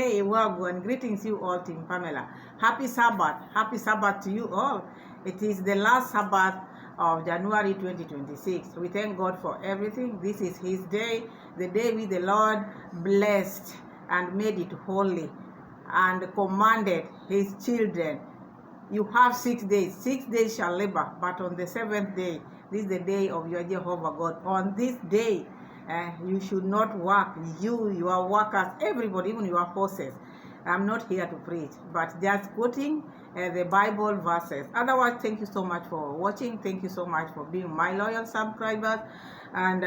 Hey, Wagwan, greetings you all, Team Pamela. Happy Sabbath to you all. It is the last Sabbath of January 2026. We thank God for everything. This is His day, the day with the Lord blessed and made it holy and commanded His children. You have 6 days. 6 days shall labor, but on the 7th day, this is the day of your Jehovah God. On this day, you should not work. You, your workers, everybody, even your horses. I'm not here to preach, but just quoting the Bible verses. Otherwise, thank you so much for watching. Thank you so much for being my loyal subscribers and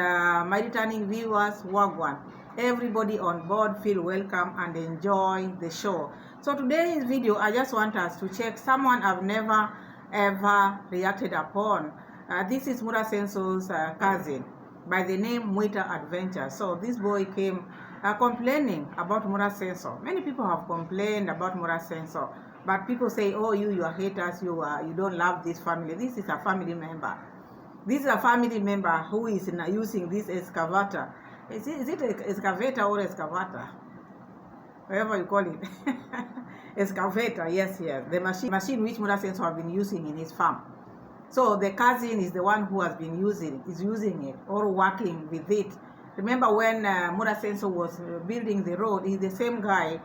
my returning viewers. Wagwan. Everybody on board, feel welcome and enjoy the show. So today's video, I just want us to check someone I've never ever reacted upon. This is Muraseno's cousin by the name Mwita Adventure. So this boy came complaining about Muraseno. Many people have complained about Muraseno, but people say, oh, you are haters, you don't love this family. This is a family member. This is a family member who is using this excavator. Is it an excavator or excavator? Whatever you call it. Excavator, yes. The machine which Muraseno have been using in his farm. So the cousin is the one who has been using it or working with it. Remember when Muraseno was building the road, he's the same guy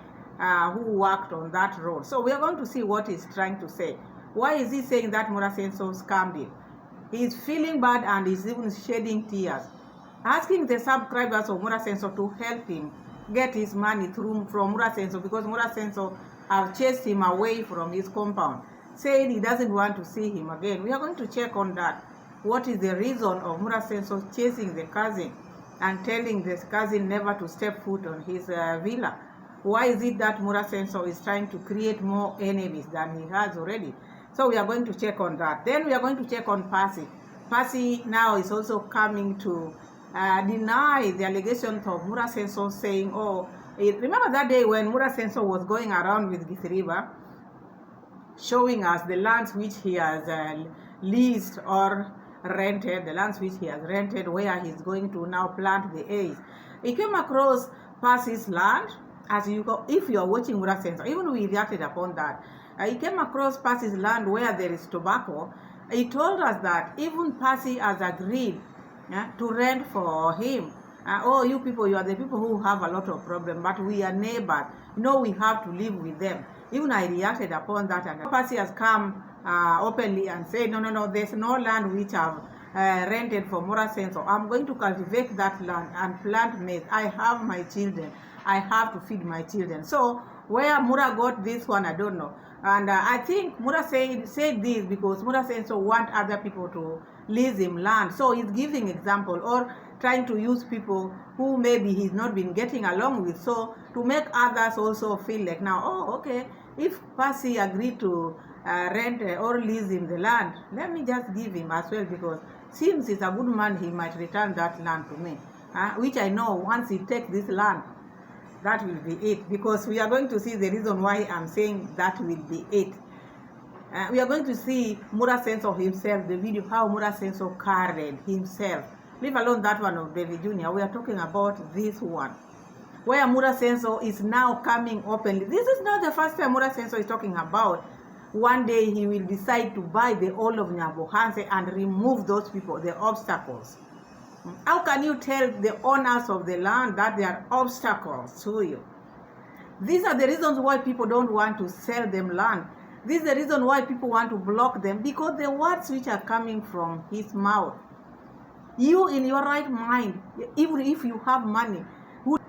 who worked on that road. So we are going to see what he's trying to say. Why is he saying that Muraseno scammed him? He's feeling bad and he's even shedding tears, asking the subscribers of Muraseno to help him get his money from Muraseno, because Muraseno have chased him away from his compound, saying he doesn't want to see him again. We are going to check on that. What is the reason of Muraseno chasing the cousin and telling this cousin never to step foot on his villa? Why is it that Muraseno is trying to create more enemies than he has already? So we are going to check on that. Then we are going to check on Percy. Percy now is also coming to deny the allegations of Muraseno, saying, oh, remember that day when Muraseno was going around with Githriba, showing us the lands which he has leased or rented, the lands which he has rented, where he's going to now plant the A's. He came across Percy's land, as you go, if you are watching Muraseno, even we reacted upon that. He came across Percy's land where there is tobacco. He told us that even Percy has agreed to rent for him. Oh, you people, you are the people who have a lot of problems, but we are neighbors. No, we have to live with them. Even I reacted upon that, and Percy has come openly and said, no, there's no land which I've rented for Muraseno. I'm going to cultivate that land and plant maize. I have my children. I have to feed my children. So where Mura got this one, I don't know. And I think Mura said this because Muraseno want other people to lease him land. So he's giving example or trying to use people who maybe he's not been getting along with, so to make others also feel like now, oh, okay, if Percy agreed to rent or lease him the land, let me just give him as well, because since he's a good man, he might return that land to me, which I know once he takes this land, that will be it, because we are going to see the reason why I'm saying that will be it. We are going to see Muraseno himself, the video, how Muraseno carried himself. Leave alone that one of David Jr. We are talking about this one, where Muraseno is now coming openly. This is not the first time Muraseno is talking about. One day he will decide to buy the whole of Nyabohanse and remove those people, the obstacles. How can you tell the owners of the land that there are obstacles to you? These are the reasons why people don't want to sell them land. This is the reason why people want to block them, because the words which are coming from his mouth. You in your right mind, even if you have money,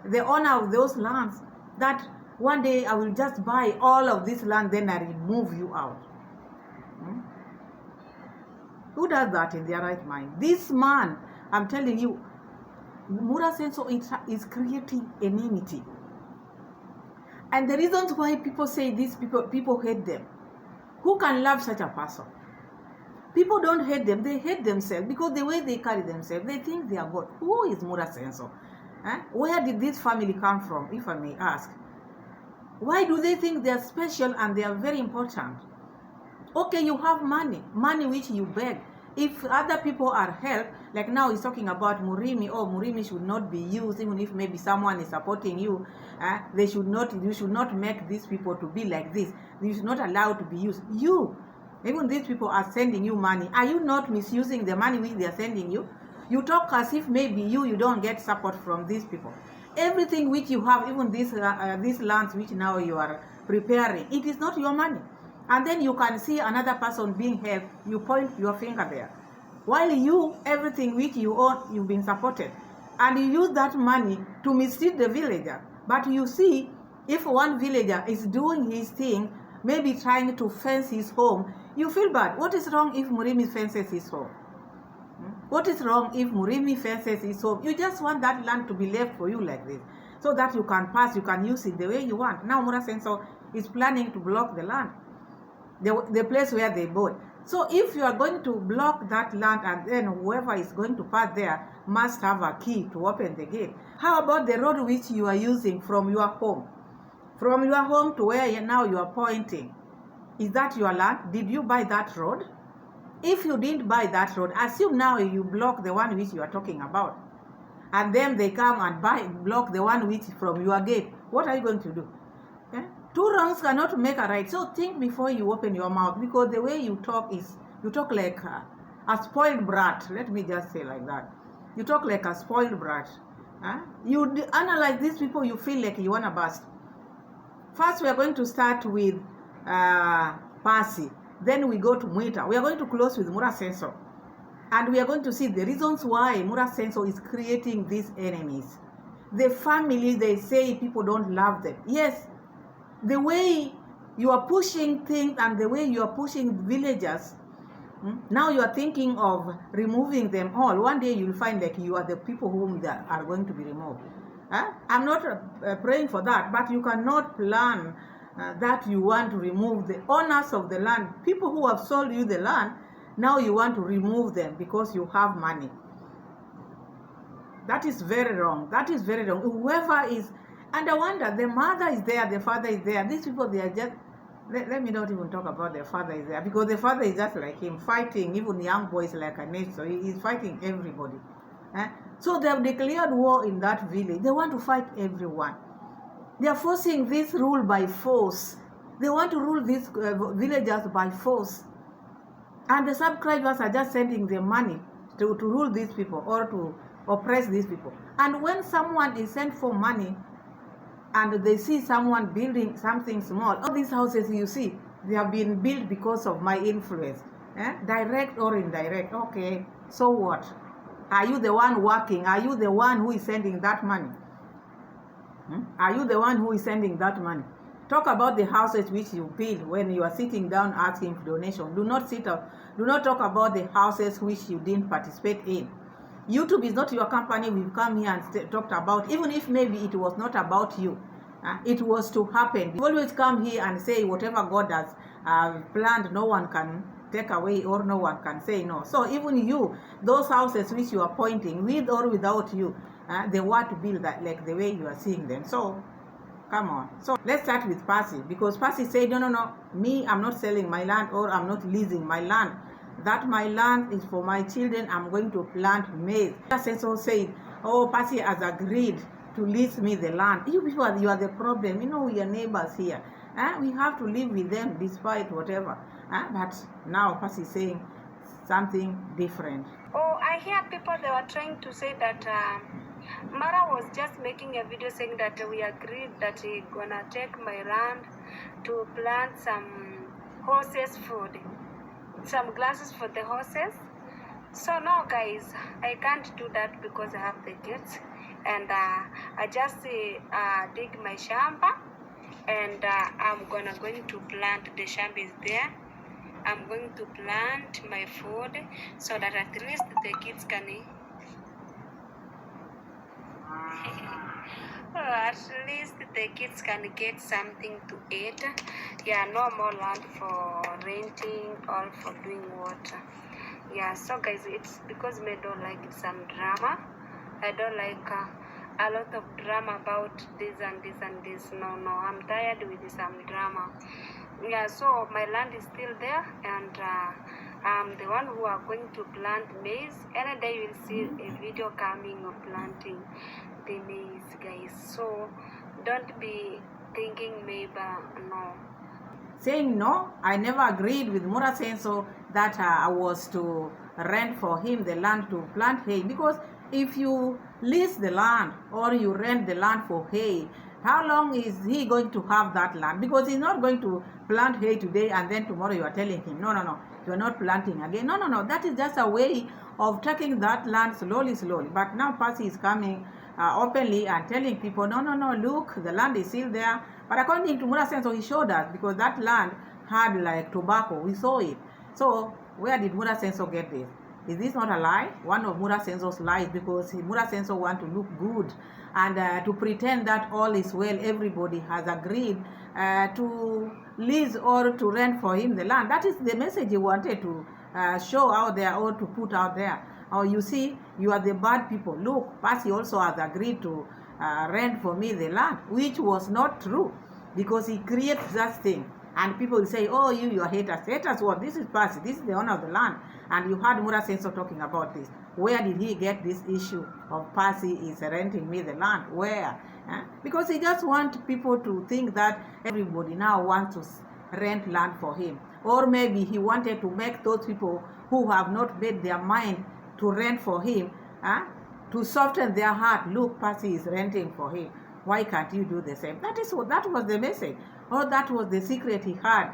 the owner of those lands, that one day I will just buy all of this land, then I remove you out. Who does that in their right mind? This man, I'm telling you, Muraseno is creating enmity. And the reasons why people say these people hate them. Who can love such a person? People don't hate them, they hate themselves, because the way they carry themselves, they think they are God. Who is Muraseno? Where did this family come from, if I may ask? Why do they think they are special and they are very important? Okay, you have money which you beg. If other people are helped, like now he's talking about Murimi, Murimi should not be used, even if maybe someone is supporting you, you should not make these people to be like this. You should not allow to be used. Even these people are sending you money. Are you not misusing the money which they are sending you? You talk as if maybe you don't get support from these people. Everything which you have, even these lands which now you are preparing, it is not your money. And then you can see another person being helped, you point your finger there. While you, everything which you own, you've been supported. And you use that money to mistreat the villager. But you see, if one villager is doing his thing, maybe trying to fence his home, you feel bad. What is wrong if Murimi fences his home? What is wrong if Murimi fences his home? You just want that land to be left for you like this, so that you can pass, you can use it the way you want. Now Muraseno is planning to block the land, the place where they bought. So if you are going to block that land, and then whoever is going to pass there must have a key to open the gate. How about the road which you are using from your home? From your home to where now you are pointing. Is that your land? Did you buy that road? If you didn't buy that road, assume now you block the one which you are talking about. And then they come and block the one which is from your gate. What are you going to do? Okay? Two wrongs cannot make a right. So think before you open your mouth, because the way you talk is, you talk like a spoiled brat. Let me just say like that. You talk like a spoiled brat. You analyze these people, you feel like you want to burst. First, we are going to start with Percy. Then we go to Mwita. We are going to close with Muraseno. And we are going to see the reasons why Muraseno is creating these enemies. The family, they say people don't love them. Yes, the way you are pushing things and the way you are pushing villagers, now you are thinking of removing them all. One day you will find that you are the people whom they are going to be removed. I'm not praying for that, but you cannot plan that you want to remove the owners of the land, people who have sold you the land. Now you want to remove them because you have money. That is very wrong. That is very wrong. Whoever is, and I wonder, the mother is there, the father is there. These people, they are just, let me not even talk about their father is there, because the father is just like him, fighting even young boys like a nation. So he is fighting everybody. So they have declared war in that village. They want to fight everyone. They are forcing this rule by force. They want to rule these villagers by force. And the subscribers are just sending them money to rule these people or to oppress these people. And when someone is sent for money and they see someone building something small, all these houses you see, they have been built because of my influence. Direct or indirect. Okay, so what? Are you the one working? Are you the one who is sending that money? Are you the one who is sending that money? Talk about the houses which you build when you are sitting down asking for donation. Do not talk about the houses which you didn't participate in. YouTube is not your company. We've come here and talked about, even if maybe it was not about you. It was to happen. You always come here and say whatever God has planned, no one can take away or no one can say no. So even you, those houses which you are pointing, with or without you, they want to build that like the way you are seeing them. So come on. So let's start with Percy, because Percy said, no, me, I'm not selling my land or I'm not leasing my land. That my land is for my children. I'm going to plant maize. Muraseno said, Percy has agreed to lease me the land. You people, you are the problem. You know, we are neighbors here. We have to live with them despite whatever. But now Percy is saying something different. Oh, I hear people, they were trying to say that Mara was just making a video saying that we agreed that he's gonna take my land to plant some horses food, some glasses for the horses. So no guys, I can't do that because I have the kids, and I just dig my shamba, and I'm going to plant, the shamba is there. I'm going to plant my food so that at least the kids can eat. At least the kids can get something to eat. Yeah, no more land for renting or for doing what. Yeah, so guys, it's because me don't like some drama. I don't like a lot of drama about this and this and this. No, I'm tired with some drama. Yeah, so my land is still there, and the one who are going to plant maize. Any day you will see a video coming of planting the maize, guys. So don't be thinking maybe no. Saying no, I never agreed with Muraseno that I was to rent for him the land to plant hay, because if you lease the land or you rent the land for hay, how long is he going to have that land? Because he's not going to plant hay today and then tomorrow you are telling him, no, you're not planting again. No, that is just a way of taking that land slowly. But now Percy is coming openly and telling people, no, look, the land is still there. But according to Muraseno, he showed us, because that land had like tobacco. We saw it. So where did Muraseno get this? Is this not a lie? One of Muraseno's lies, because Muraseno want to look good and to pretend that all is well. Everybody has agreed to lease or to rent for him the land. That is the message he wanted to show out there or to put out there. Or you see, you are the bad people. Look, Percy also has agreed to rent for me the land, which was not true, because he creates that thing. And people will say, oh, you are haters. Haters what? This is Percy. This is the owner of the land. And you heard Muraseno talking about this. Where did he get this issue of Percy is renting me the land? Where? Because he just wants people to think that everybody now wants to rent land for him. Or maybe he wanted to make those people who have not made their mind to rent for him, to soften their heart. Look, Percy is renting for him. Why can't you do the same? That was the message, or that was the secret he had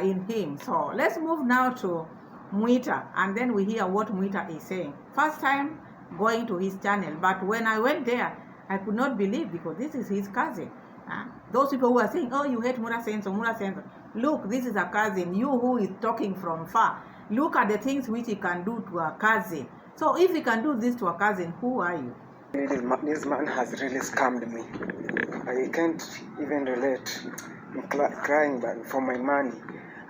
in him. So let's move now to Mwita, and then we hear what Mwita is saying. First time going to his channel, but when I went there, I could not believe, because this is his cousin. Those people who are saying, oh, you hate Muraseno. Look, this is a cousin. You who is talking from far. Look at the things which he can do to a cousin. So if he can do this to a cousin, who are you? This man has really scammed me. I can't even relate. I'm crying for my money.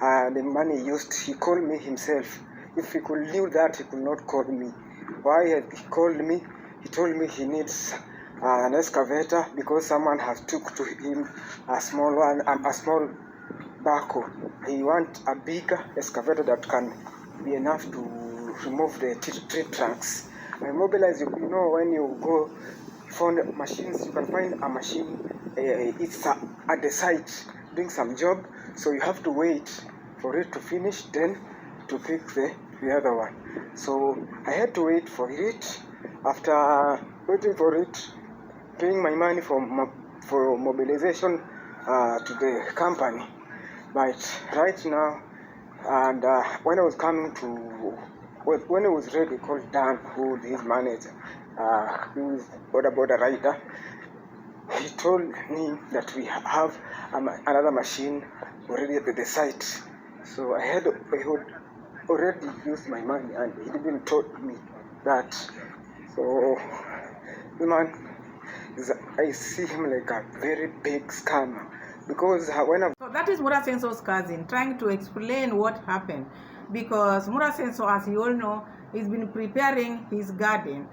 The money used, he called me himself. If he could leave that, he could not call me. Why he called me? He told me he needs an excavator because someone has took to him a small backhoe. He wants a bigger excavator that can be enough to remove the tree trunks. I mobilize, you know, when you go find machines, you can find a machine, it's at the site doing some job, so you have to wait for it to finish, then to pick the other one. So I had to wait for it. After waiting for it, paying my money for mobilization to the company. But right now, and when I was coming to, when I was ready, called Dan, who is his manager, who is border rider, he told me that we have another machine already at the site. So I had already used my money, and he didn't told me that. So the man, I see him like a very big scammer, because So that is Muraseno's cousin trying to explain what happened, because Muraseno, as you all know, he's been preparing his garden,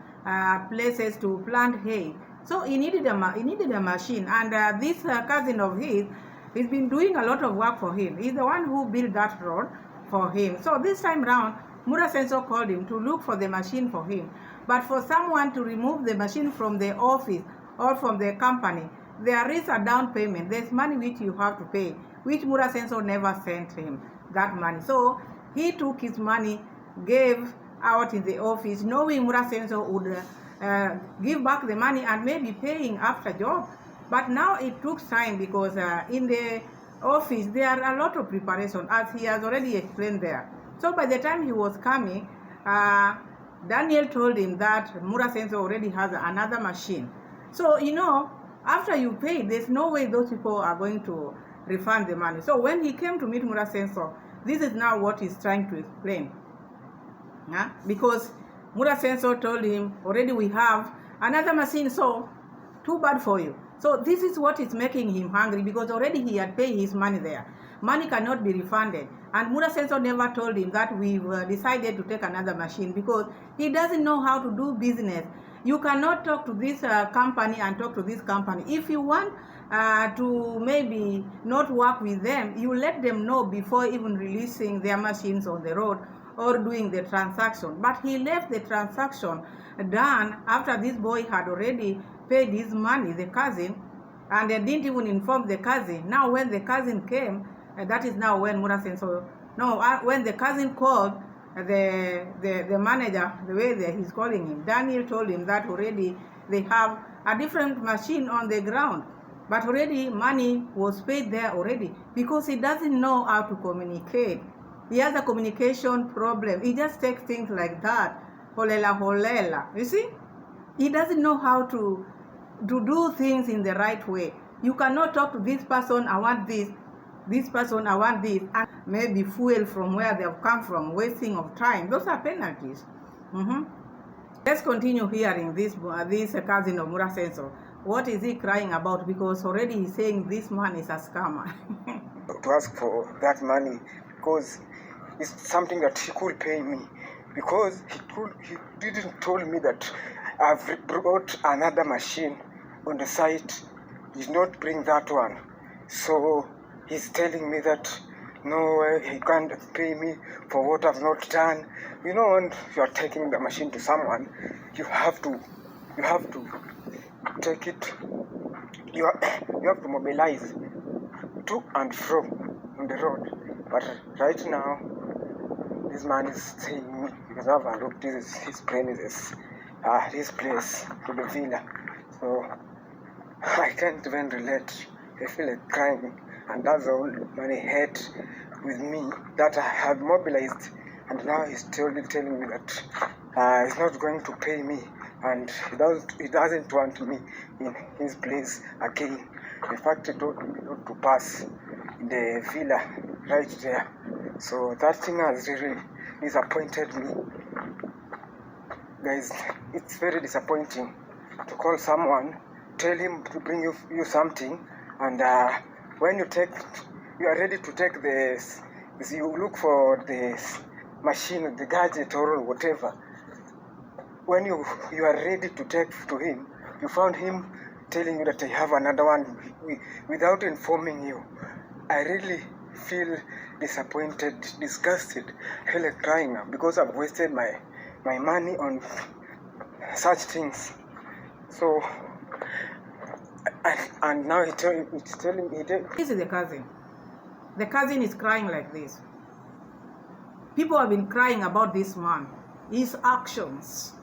places to plant hay. So he needed a machine, and this cousin of his, he's been doing a lot of work for him. He's the one who built that road for him. So this time round, Muraseno called him to look for the machine for him. But for someone to remove the machine from the office or from the company, there is a down payment. There's money which you have to pay, which Muraseno never sent him that money. So he took his money, gave out in the office, knowing Muraseno would give back the money and maybe paying after job. But now it took time, because in the office there are a lot of preparation, as he has already explained there. So by the time he was coming, Daniel told him that Muraseno already has another machine. So, you know, after you pay, there's no way those people are going to refund the money. So when he came to meet Muraseno, this is now what he's trying to explain. Because Muraseno told him, already we have another machine, so too bad for you. So this is what is making him hungry, because already he had paid his money there. Money cannot be refunded. And Muraseno never told him that we've decided to take another machine, because he doesn't know how to do business. You cannot talk to this company and talk to this company. If you want to maybe not work with them, you let them know before even releasing their machines on the road or doing the transaction. But he left the transaction done after this boy had already paid his money, the cousin, and they didn't even inform the cousin. Now when the cousin came, that is now when Muraseno, when the cousin called the manager, the way that he's calling him, Daniel told him that already they have a different machine on the ground, but already money was paid there already, because he doesn't know how to communicate. He has a communication problem. He just takes things like that, holela. You see, he doesn't know how to do things in the right way. You cannot talk to this person, I want this person, I want this, and maybe fuel from where they have come from, wasting of time. Those are penalties. Let's continue hearing this cousin of Muraseno. What is he crying about? Because already he's saying this man is a scammer. To ask for that money, because it's something that he could pay me, because he didn't told me that I've brought another machine on the site, did not bring that one. So he's telling me that no, he can't pay me for what I've not done. You know, when you are taking the machine to someone, you have to take it. You have to mobilize to and from on the road. But right now, this man is saying me, because I've looked, this is his premises, his place to the villa. So I can't even relate. I feel like crying, and that's all money had with me that I have mobilized, and now he's telling me that he's not going to pay me, and he doesn't want me in his place again. In fact, he told me not to pass the villa right there. So that thing has really disappointed me. Guys, it's very disappointing to call someone, tell him to bring you something, and when you are ready to take this, you look for this machine, the gadget or whatever. When you are ready to take to him, you found him telling you that I have another one without informing you. I really feel disappointed, disgusted. I feel like crying now because I've wasted my money on such things. So, and now it's telling me. This is the cousin. The cousin is crying like this. People have been crying about this man, his actions.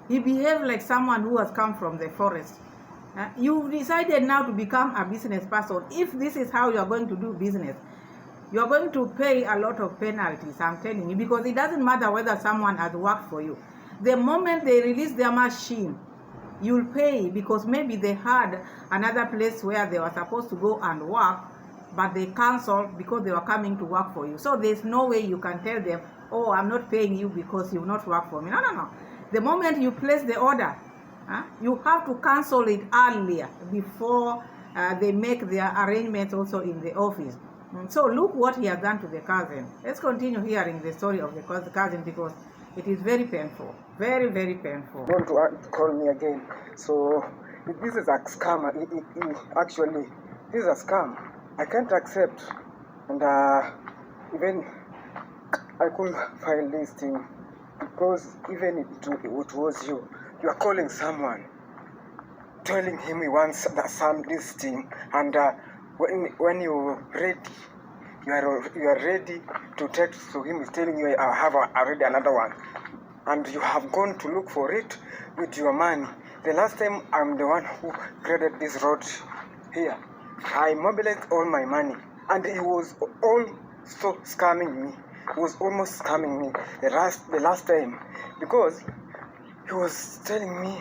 He behaved like someone who has come from the forest. You've decided now to become a business person. If this is how you are going to do business, you are going to pay a lot of penalties, I'm telling you, because it doesn't matter whether someone has worked for you. The moment they release their machine, you'll pay, because maybe they had another place where they were supposed to go and work, but they canceled because they were coming to work for you. So there's no way you can tell them, oh, I'm not paying you because you've not worked for me. No. The moment you place the order, you have to cancel it earlier before they make their arrangements also in the office. So look what he has done to the cousin. Let's continue hearing the story of the cousin, because it is very painful. Very, very painful. Don't want to call me again. So this is a scam. Actually, this is a scam. I can't accept. And even I couldn't file this thing, because even if it was you are calling someone, telling him he wants this thing, and when you're ready, you are ready to take to him. He's telling you, I have already another one, and you have gone to look for it with your money. The last time, I'm the one who created this road here. I mobilized all my money, and he was also scamming me. He was almost scamming me the last time, because he was telling me,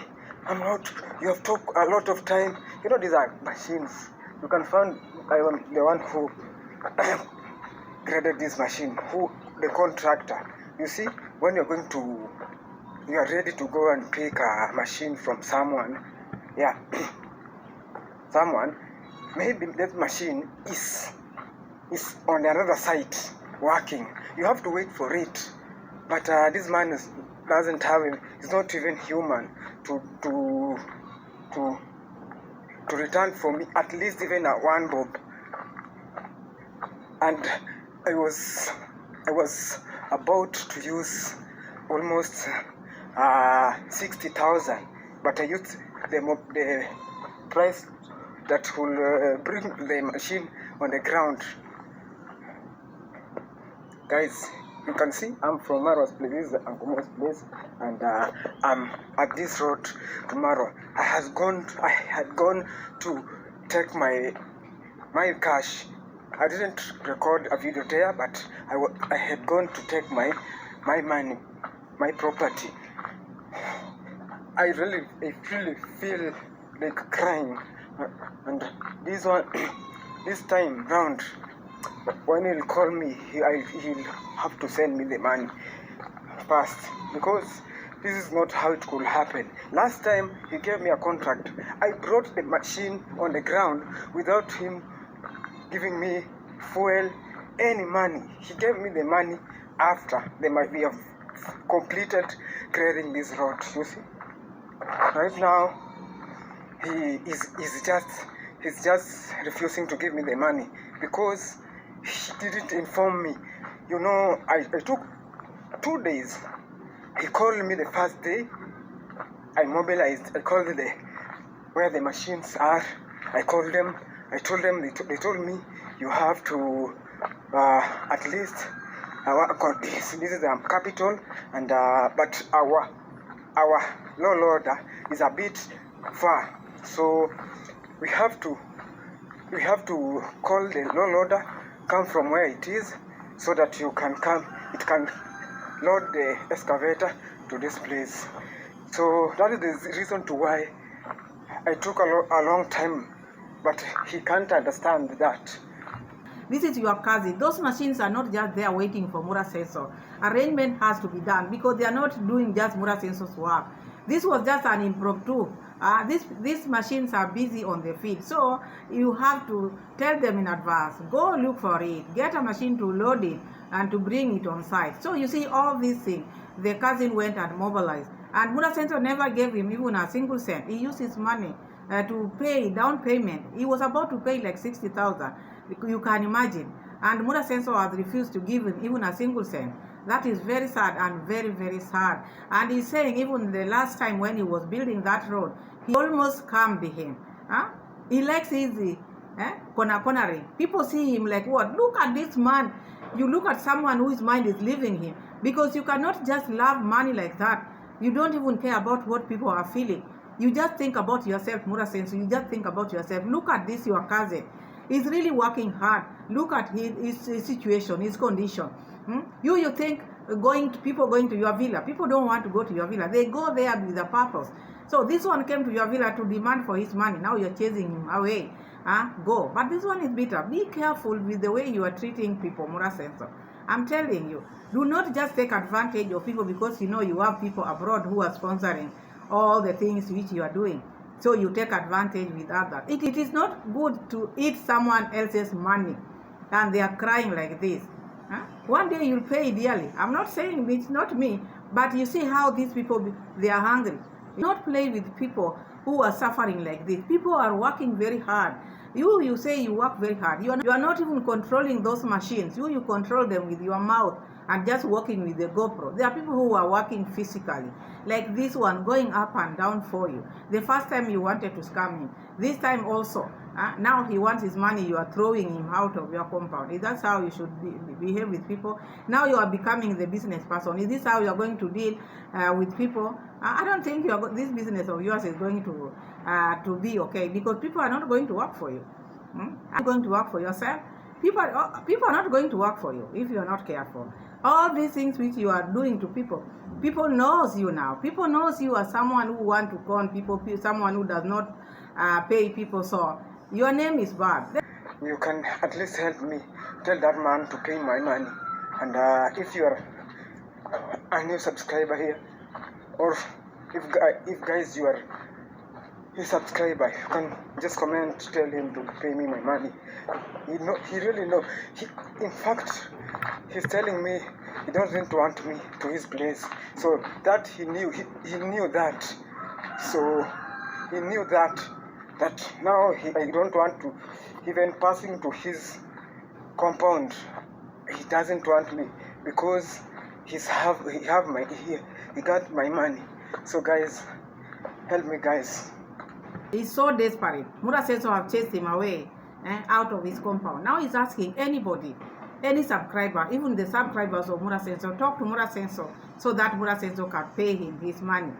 you have took a lot of time. You know, these are machines. You can find I am the one who created this machine, the contractor. You see, when you are ready to go and pick a machine from someone, maybe that machine is on another site working. You have to wait for it. But this man doesn't have it. He's not even human to to return for me at least even a 1 bob. And I was about to use almost 60,000, but I used the price that will bring the machine on the ground. Guys, you can see I'm from Marwa's place. This is Uncle Mo's place, and I'm at this road to Marwa. I had gone to take my cash. I didn't record a video there, but I had gone to take my money, my property. I really feel like crying, and this time round, when he'll call me, he'll have to send me the money fast, because this is not how it could happen. Last time he gave me a contract, I brought the machine on the ground without him giving me fuel, any money. He gave me the money after we have completed clearing this road. You see, right now he's just refusing to give me the money because he didn't inform me. You know, I took 2 days. He called me the first day. I mobilized. I called where the machines are. I called them. I told them. They told me you have to at least this is the capital, and but our low loader is a bit far, so we have to call the low loader, come from where it is, so that you can come. It can load the excavator to this place. So that is the reason to why I took a long time, but he can't understand that. This is your cousin. Those machines are not just there waiting for Muraseno. Arrangement has to be done because they are not doing just Muraseno's work. This was just an impromptu. These machines are busy on the field, so you have to tell them in advance. Go look for it. Get a machine to load it and to bring it on site. So you see all these things. The cousin went and mobilized, and Muraseno never gave him even a single cent. He used his money to pay down payment. He was about to pay like 60,000. You can imagine. And Muraseno has refused to give him even a single cent. That is very sad and very, very sad. And he's saying even the last time when he was building that road, he almost calmed him. He likes easy cornering. People see him like, what? Look at this man. You look at someone whose mind is leaving him. Because you cannot just love money like that. You don't even care about what people are feeling. You just think about yourself, Muraseno. You just think about yourself. Look at this, your cousin. He's really working hard. Look at his situation, his condition. You think people going to your villa. People don't want to go to your villa. They go there with a purpose. So this one came to your villa to demand for his money. Now you're chasing him away. Go. But this one is bitter. Be careful with the way you are treating people, Muraseno. I'm telling you. Do not just take advantage of people because you know you have people abroad who are sponsoring all the things which you are doing. So you take advantage with others. It is not good to eat someone else's money and they are crying like this. One day you'll pay dearly. I'm not saying it's not me, but you see how these people, they are hungry. You not play with people who are suffering like this. People are working very hard. You say you work very hard. You are not even controlling those machines. You control them with your mouth and just working with the GoPro. There are people who are working physically, like this one, going up and down for you. The first time you wanted to scam him. This time also. Now he wants his money. You are throwing him out of your compound. That's how you should behave with people. Now you are becoming the business person. Is this how you are going to deal with people? I don't think this business of yours is going to be okay, because people are not going to work for you. Are you going to work for yourself? People are not going to work for you if you are not careful. All these things which you are doing to people knows you now. People knows you as someone who want to con people, someone who does not pay people. So your name is bad. You can at least help me. Tell that man to pay my money. And if you are a new subscriber here, or if guys you are a subscriber, you can just comment, tell him to pay me my money. He really know. In fact, he's telling me he doesn't want me to his place. So that he knew that. So he knew that that now I don't want to even passing to his compound. He doesn't want me because he got my money. So guys, help me guys. He's so desperate. Muraseno have chased him away out of his compound. Now he's asking anybody, any subscriber, even the subscribers of Muraseno, talk to Muraseno so that Muraseno can pay him his money.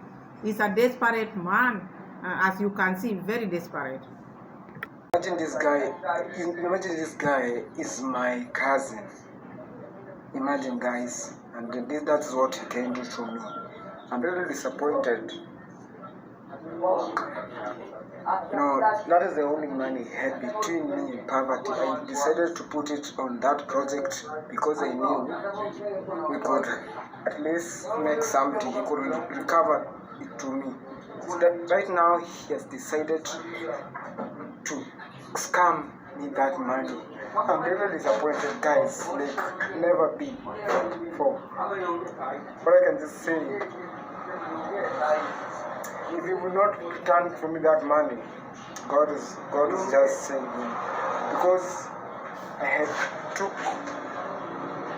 He's a desperate man, as you can see, very desperate. Imagine this guy is my cousin. Imagine guys, and that's what he can do to me. I'm really disappointed. No, that is the only money he had between me and poverty. I decided to put it on that project because I knew we could at least make something. He could recover it to me. So that right now he has decided to scam me that money. I'm really disappointed, guys. Like never before. But I can just say, if you will not return for me that money, God is just saying me, because I had took.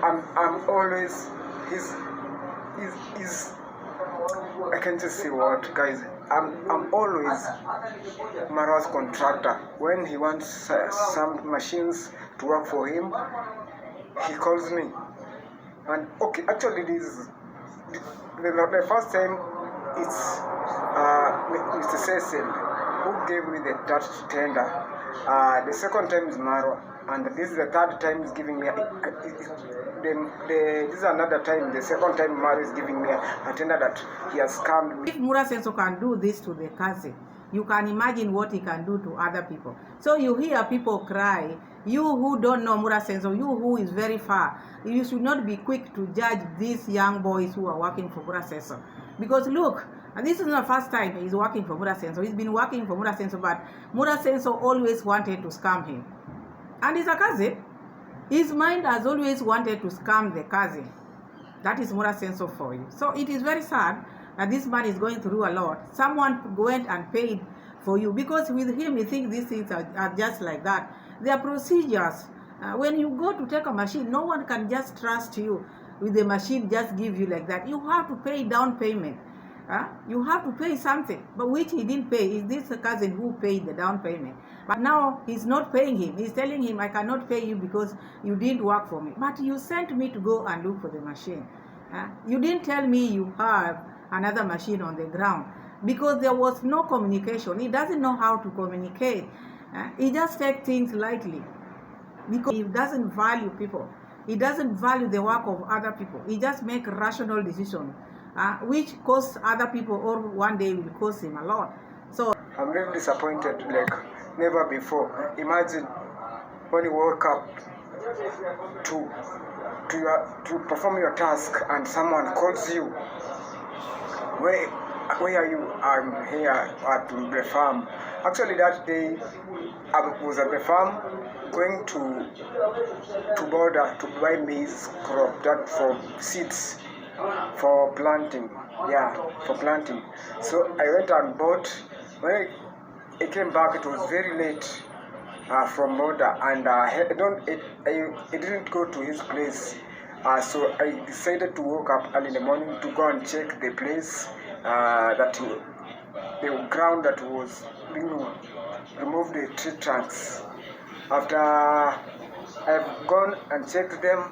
I'm always his. I can just say what, guys. I'm always Iammarwa's contractor. When he wants some machines to work for him, he calls me. And okay, actually this is the first time it's Mr. Cecil who gave me the Dutch tender. The second time is Iammarwa, and this is the third time he's giving me. This is another time. The second time Iammarwa is giving me a tender that he has scammed me. If Muraseno can do this to the cousin, you can imagine what he can do to other people. So you hear people cry. You who don't know Muraseno, you who is very far, you should not be quick to judge these young boys who are working for Muraseno. Because look, and this is not the first time he's working for Muraseno. He's been working for Muraseno, but Muraseno always wanted to scam him. And he's a cousin. His mind has always wanted to scam the cousin. That is Muraseno for you. So it is very sad that this man is going through a lot. Someone went and paid for you, because with him, he thinks these things are just like that. There are procedures. When you go to take a machine, no one can just trust you with the machine, just give you like that. You have to pay down payment. You have to pay something, but which he didn't pay. Is this cousin who paid the down payment? But now he's not paying him. He's telling him, I cannot pay you because you didn't work for me. But you sent me to go and look for the machine. You didn't tell me you have another machine on the ground, because there was no communication. He doesn't know how to communicate. He just takes things lightly because he doesn't value people. He doesn't value the work of other people. He just makes rational decisions, which costs other people, or one day will cost him a lot. So I'm really disappointed like never before. Imagine when you woke up to perform your task and someone calls you. Where are you? I'm here at the farm. Actually, that day I was at the farm going to border to buy maize crop, that for seeds for planting. Yeah, for planting. So I went and bought. When I came back, it was very late from border, and I didn't go to his place. So I decided to wake up early in the morning to go and check the place, the ground that was being removed, the tree trunks. After I've gone and checked them,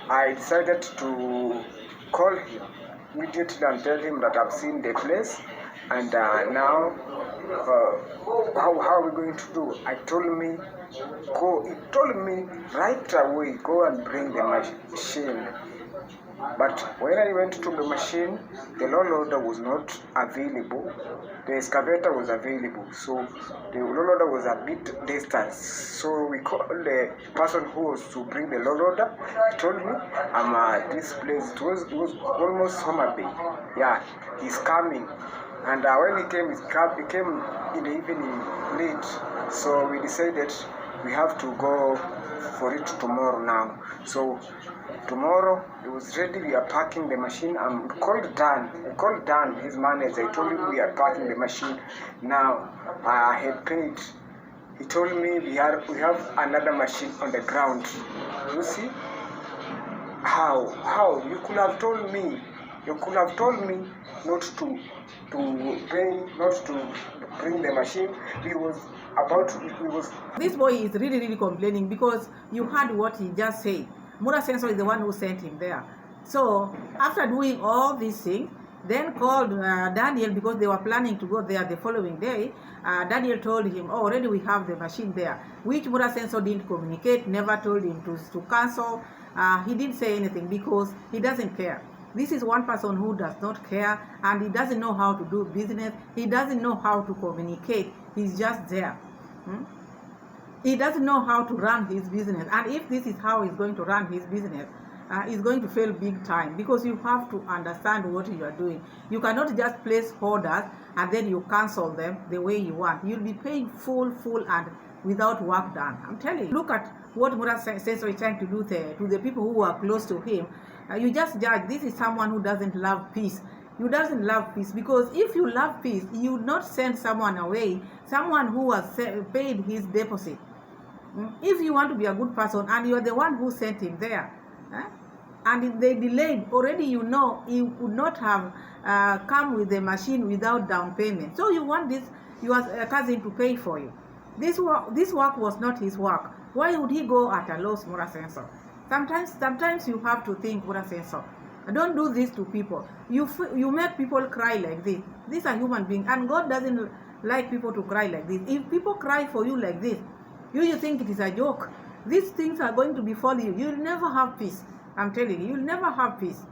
I decided to call him immediately and tell him that I've seen the place, and now how are we going to do? He told me right away, go and bring the machine. But when I went to the machine, the low loader was not available. The excavator was available, so the low loader was a bit distant. So we called the person who was to bring the low loader. He told me, I'm at this place. It was almost Homer Bay. Yeah, he's coming. And when he came in the evening late. So we decided we have to go for it tomorrow now. So tomorrow it was ready, we are parking the machine. I called Dan, his manager. I told him we are parking the machine now. I had paid. He told me we have another machine on the ground. You see? How? You could have told me not to pay, not to bring the machine. This boy is really complaining because you heard what he just said. Muraseno is the one who sent him there. So after doing all these things, then called Daniel, because they were planning to go there the following day. Daniel told him, oh, already we have the machine there, which Muraseno didn't communicate, never told him to cancel. He didn't say anything because he doesn't care. This is one person who does not care, and he doesn't know how to do business. He doesn't know how to communicate. He's just there. He doesn't know how to run his business. And if this is how he's going to run his business, he's going to fail big time, because you have to understand what you are doing. You cannot just place orders and then you cancel them the way you want. You'll be paying full and without work done. I'm telling you. Look at what Muraseno is trying to do to the people who are close to him. You just judge. This is someone who doesn't love peace. You doesn't love peace, because if you love peace, you would not send someone away, someone who has paid his deposit. If you want to be a good person and you are the one who sent him there, and they delayed, already you know he would not have come with the machine without down payment. So you want your cousin to pay for you. This work was not his work. Why would he go at a loss, Muraseno? Sometimes you have to think, Muraseno, don't do this to people. You make people cry like this. These are human beings, and God doesn't like people to cry like this. If people cry for you like this, you think it is a joke. These things are going to befall you. You'll never have peace. I'm telling you, you'll never have peace.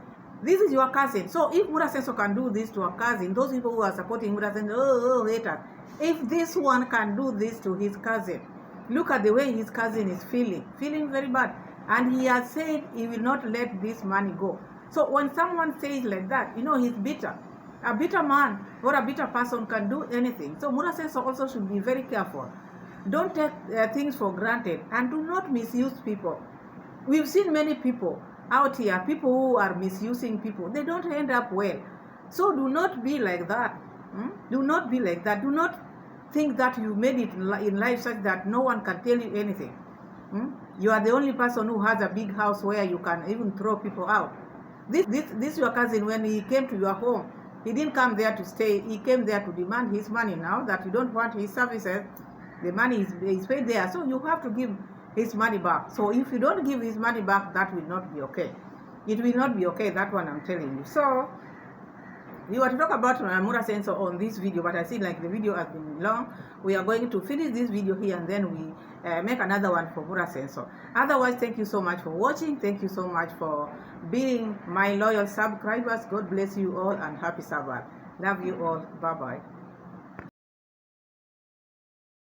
This is your cousin. So if Muraseno can do this to a cousin, those people who are supporting Muraseno, haters, if this one can do this to his cousin, look at the way his cousin is feeling very bad. And he has said he will not let this money go. So when someone says like that, you know he's bitter. A bitter man or a bitter person can do anything. So Muraseno also should be very careful. Don't take things for granted, and do not misuse people. We've seen many people out here, people who are misusing people. They don't end up well. So do not be like that. Do not be like that. Do not think that you made it in life such that no one can tell you anything. You are the only person who has a big house where you can even throw people out. This your cousin, when he came to your home, he didn't come there to stay. He came there to demand his money. Now that you don't want his services, the money is paid there. So you have to give his money back. So if you don't give his money back, that will not be okay. It will not be okay, that one I'm telling you. So we were to talk about Muraseno on this video, but I see like the video has been long. We are going to finish this video here, and then we make another one for Muraseno. Otherwise, thank you so much for watching. Thank you so much for being my loyal subscribers. God bless you all, and happy Sabbath. Love you all. Bye-bye.